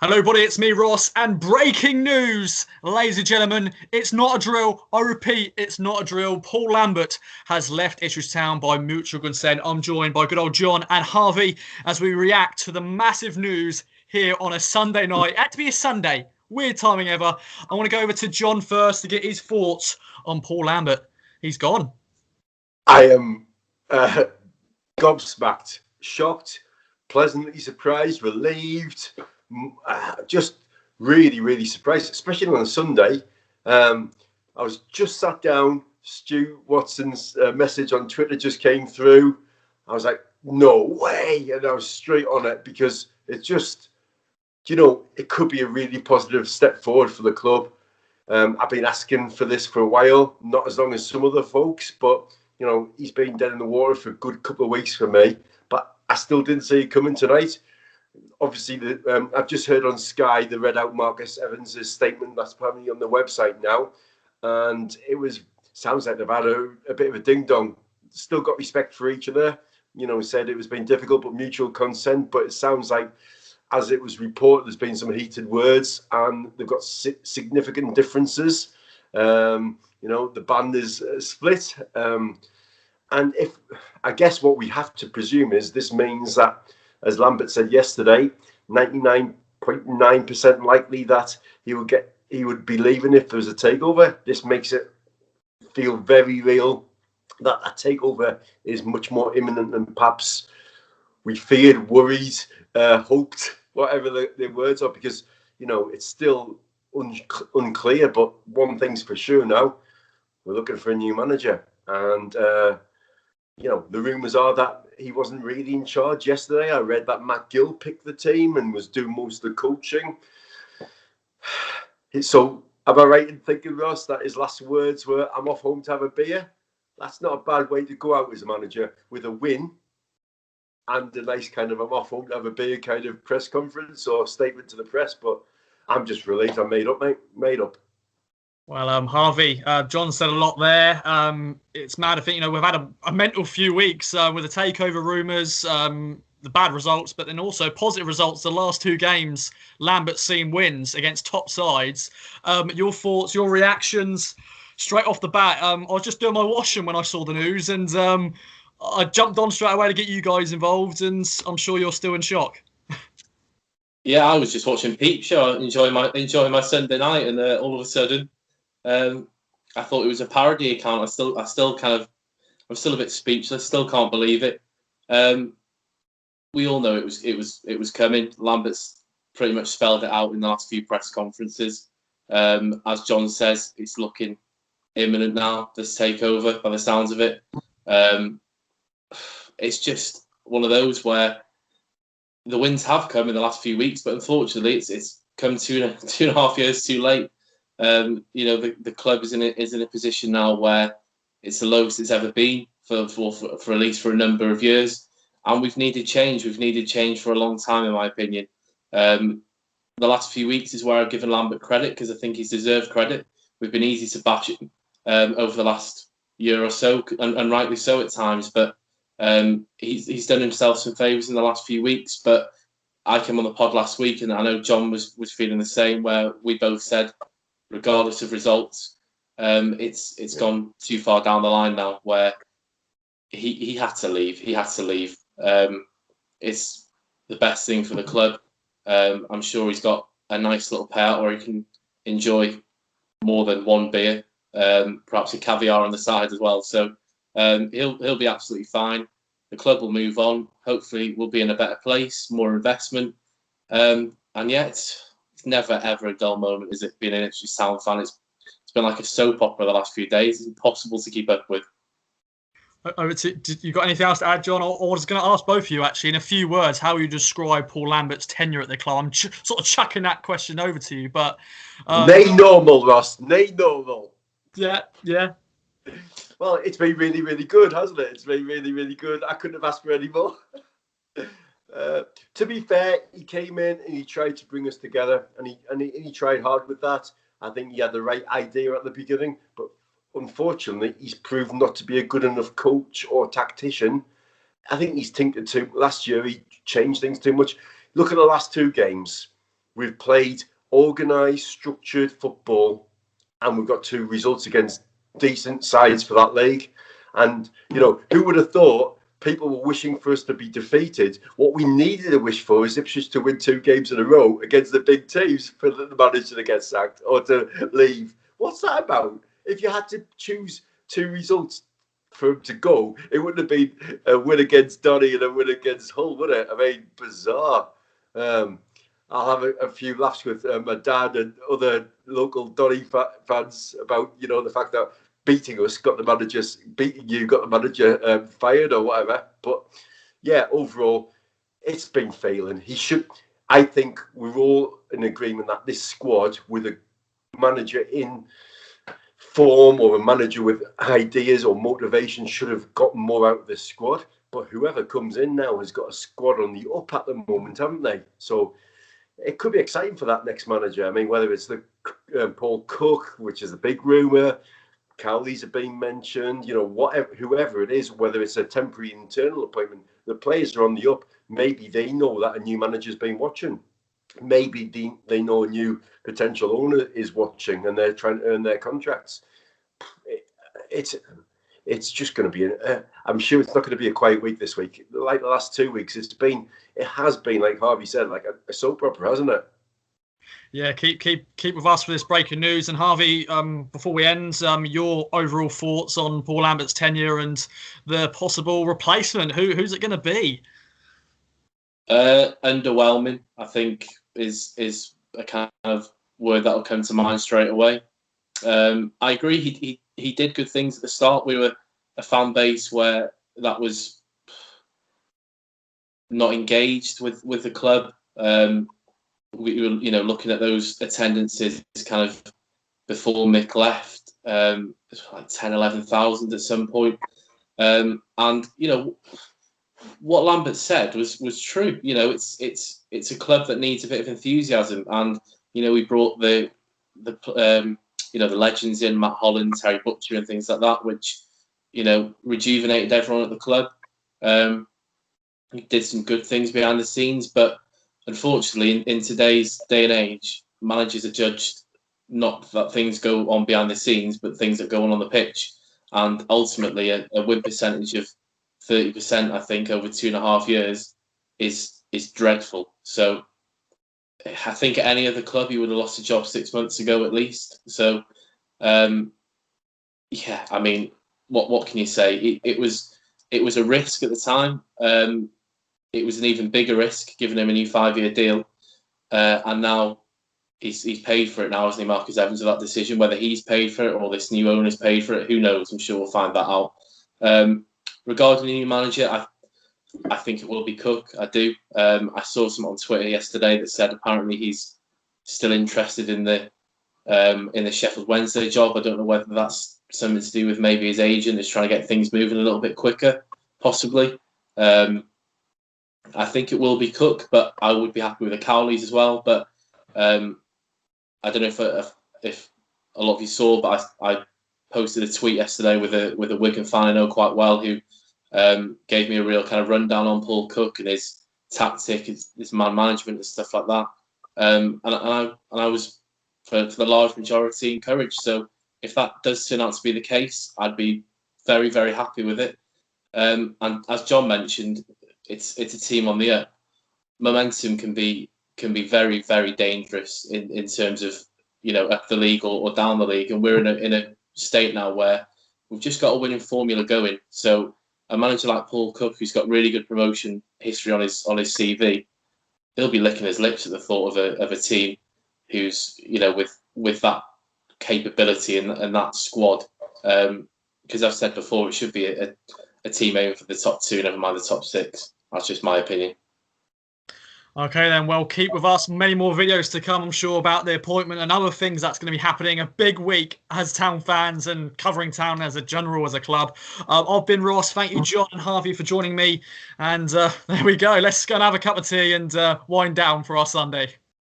Hello, everybody, it's me, Ross, and breaking news, ladies and gentlemen, it's not a drill. I repeat, it's not a drill. Paul Lambert has left Ipswich Town by mutual consent. I'm joined by good old John and Harvey as we react to the massive news here on a Sunday night. It had to be a Sunday. Weird timing ever. I want to go over to John first to get his thoughts on Paul Lambert. He's gone. I am gobsmacked, shocked, pleasantly surprised, relieved. Just really, really surprised, especially on a Sunday. I was just sat down. Stu Watson's message on Twitter just came through. I was like, no way. And I was straight on it because it's just, it could be a really positive step forward for the club. I've been asking for this for a while, not as long as some other folks, but, he's been dead in the water for a good couple of weeks for me. But I still didn't see it coming tonight. Obviously, I've just heard on Sky they read out Marcus Evans' statement that's probably on the website now, and sounds like they've had a bit of a ding dong. Still got respect for each other. Said it was been difficult but mutual consent. But it sounds like, as it was reported, there's been some heated words and they've got significant differences. The band is split, and I guess what we have to presume is this means that, as Lambert said yesterday, 99.9% likely that he would be leaving if there was a takeover. This makes it feel very real that a takeover is much more imminent than perhaps we feared, worried, hoped, whatever the words are, because it's still unclear. But one thing's for sure now: we're looking for a new manager, and the rumours are that he wasn't really in charge yesterday. I read that Matt Gill picked the team and was doing most of the coaching. So, am I right in thinking, Ross, that his last words were, "I'm off home to have a beer"? That's not a bad way to go out as a manager, with a win and a nice kind of "I'm off home to have a beer" kind of press conference or statement to the press. But I'm just relieved I'm made up, mate. Made up. Well, Harvey, John said a lot there. It's mad. I think, we've had a mental few weeks with the takeover rumours, the bad results, but then also positive results. The last two games, Lambert's seen wins against top sides. Your thoughts, your reactions straight off the bat. I was just doing my washing when I saw the news, and I jumped on straight away to get you guys involved, and I'm sure you're still in shock. Yeah, I was just watching Peep Show, enjoying my Sunday night, and all of a sudden, I thought it was a parody account. I'm still a bit speechless. Still can't believe it. We all know it was coming. Lambert's pretty much spelled it out in the last few press conferences. As John says, it's looking imminent now, this takeover, by the sounds of it. It's just one of those where the wins have come in the last few weeks, but unfortunately, it's come two and a half years too late. The club is in a position now where it's the lowest it's ever been for at least for a number of years, and we've needed change. We've needed change for a long time, in my opinion. The last few weeks is where I've given Lambert credit, because I think he's deserved credit. We've been easy to bash him over the last year or so, and rightly so at times. But he's done himself some favours in the last few weeks. But I came on the pod last week, and I know John was feeling the same, where we both said, regardless of results, it's gone too far down the line now, where he had to leave. He had to leave. It's the best thing for the club. I'm sure he's got a nice little payout where he can enjoy more than one beer, perhaps a caviar on the side as well. So he'll be absolutely fine. The club will move on. Hopefully, we'll be in a better place, more investment, and yeah, it's never ever a dull moment, is it? Being an Ipswich Town fan, it's been like a soap opera the last few days. It's impossible to keep up with. You got anything else to add, John? Or I was going to ask both of you, actually, in a few words, how you describe Paul Lambert's tenure at the club. I'm sort of chucking that question over to you, but nay normal, Ross. Nay normal. Yeah. Well, it's been really, really good, hasn't it? It's been really, really good. I couldn't have asked for any more. To be fair, he came in and he tried to bring us together, and he tried hard with that. I think he had the right idea at the beginning, but unfortunately, he's proved not to be a good enough coach or tactician. I think he's tinkered too. Last year, he changed things too much. Look at the last two games. we've played organised, structured football, and we've got 2 results against decent sides for that league. And, you know, who would have thought people were wishing for us to be defeated? What we needed to wish for is Ipswich to win 2 games in a row against the big teams for the manager to get sacked or to leave. What's that about? If you had to choose 2 results for him to go, it wouldn't have been a win against Donny and a win against Hull, would it? I mean, bizarre. I'll have a few laughs with my dad and other local Donny fans about, you know, the fact that beating us got the manager fired or whatever. But yeah, overall, it's been failing. I think we're all in agreement that this squad, with a manager in form or a manager with ideas or motivation, should have gotten more out of this squad. But whoever comes in now has got a squad on the up at the moment, haven't they? So it could be exciting for that next manager. I mean, whether it's the Paul Cook, which is a big rumour, Cowley's have been mentioned, you know, whoever it is, whether it's a temporary internal appointment, the players are on the up. Maybe they know that a new manager's been watching. Maybe they know a new potential owner is watching and they're trying to earn their contracts. It's just going to be, I'm sure it's not going to be a quiet week this week. Like the last 2 weeks, it has been, like Harvey said, like a soap opera, hasn't it? Yeah, keep with us for this breaking news. And Harvey, before we end, your overall thoughts on Paul Lambert's tenure and the possible replacement. Who's it going to be? Underwhelming, I think, is a kind of word that will come to mind straight away. I agree. He did good things at the start. We were a fan base where that was not engaged with the club. We were, you know, looking at those attendances kind of before Mick left, it was like 10, 11,000 at some point. And, you know, what Lambert said was true. You know, it's a club that needs a bit of enthusiasm. And, you know, we brought the legends in, Matt Holland, Harry Butcher and things like that, which, you know, rejuvenated everyone at the club. He did some good things behind the scenes, but unfortunately, in today's day and age, managers are judged not that things go on behind the scenes, but things that go on the pitch. And ultimately, a win percentage of 30%, I think, over 2.5 years is dreadful. So I think at any other club, you would have lost a job 6 months ago at least. So, yeah, I mean, what can you say? It was a risk at the time. It was an even bigger risk, giving him a new 5-year deal. And now he's paid for it now, hasn't he, Marcus Evans, of that decision? Whether he's paid for it or this new owner's paid for it, who knows? I'm sure we'll find that out. Regarding the new manager, I think it will be Cook. I do. I saw something on Twitter yesterday that said apparently he's still interested in the Sheffield Wednesday job. I don't know whether that's something to do with maybe his agent is trying to get things moving a little bit quicker, possibly. I think it will be Cook, but I would be happy with the Cowleys as well. But I don't know if a lot of you saw, but I posted a tweet yesterday with a Wigan fan I know quite well who gave me a real kind of rundown on Paul Cook and his tactic, his man management and stuff like that. And I was for the large majority encouraged. So if that does turn out to be the case, I'd be very, very happy with it. And as John mentioned, it's a team on the up. Momentum can be very, very dangerous in terms of, you know, up the league or down the league. And we're in a state now where we've just got a winning formula going. So a manager like Paul Cook, who's got really good promotion history on his CV, he'll be licking his lips at the thought of a team who's, you know, with that capability and that squad. Because I've said before, it should be a team aiming for the top 2, never mind the top 6. That's just my opinion. Okay, then. Well, keep with us. Many more videos to come, I'm sure, about the appointment and other things that's going to be happening. A big week as Town fans and covering Town as a club. I've been Ross. Thank you, John and Harvey, for joining me. And there we go. Let's go and have a cup of tea and wind down for our Sunday.